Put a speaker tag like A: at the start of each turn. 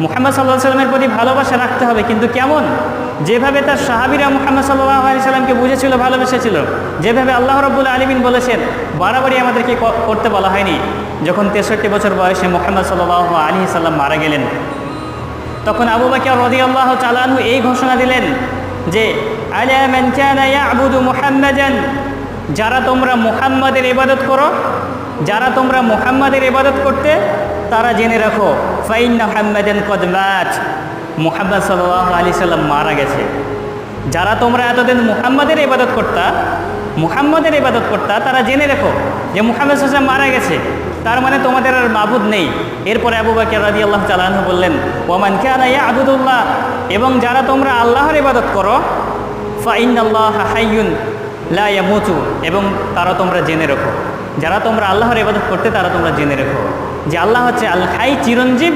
A: মুহাম্মদ সাল্লাল্লাহু আলাইহি সাল্লামের প্রতি ভালোবাসা রাখতে হবে, কিন্তু কেমন? যেভাবে তার সাহাবীরা মুহাম্মদ সাল্লাল্লাহু আলাইহি সাল্লামকে বুঝেছিল, ভালোবেসেছিল, যেভাবে আল্লাহ রাব্বুল আলামিন বলেছেন, বাড়াবাড়ি আমাদেরকে করতে বলা হয়নি। যখন 63 বছর বয়সে মুহাম্মদ সাল্লাল্লাহু আলাইহি সাল্লাম মারা গেলেন, তখন আবু বকর রাদিয়াল্লাহু তাআলা আনহু এই ঘোষণা দিলেন যে আলা মান কানা ইয়াবুদু মুহাম্মাদান, যারা তোমরা মুহাম্মাদের ইবাদত করো, যারা তোমরা মুহাম্মাদের ইবাদত করতে, তারা জেনে রাখো ফাইন্না মুহাম্মাদান কদ মাত, মুহাম্মদ সাল্লাল্লাহু আলাইহি সাল্লাম মারা গেছে। যারা তোমরা এতদিন মুহাম্মাদের ইবাদত করতা, তারা জেনে রেখো যে মুহাম্মদ সাল্লাল্লাহু আলাইহি সাল্লাম মারা গেছে, তার মানে তোমাদের আর মাবুদ নেই। এরপরে আবু বকর রাদিয়াল্লাহু তাআলা আনহু বললেন ওয়ামান কানা ইয়াবুদুল্লাহ, এবং যারা তোমরা আল্লাহর ইবাদত করো, ফাইন্নাল্লাহা হাইয়ুন লা ইয়ামুতু, এবং তারা তোমরা জেনে রেখো, যারা তোমরা আল্লাহর ইবাদত করতে, তারা তোমরা জেনে রেখো যে আল্লাহ হচ্ছে আল হাই, চিরঞ্জীব,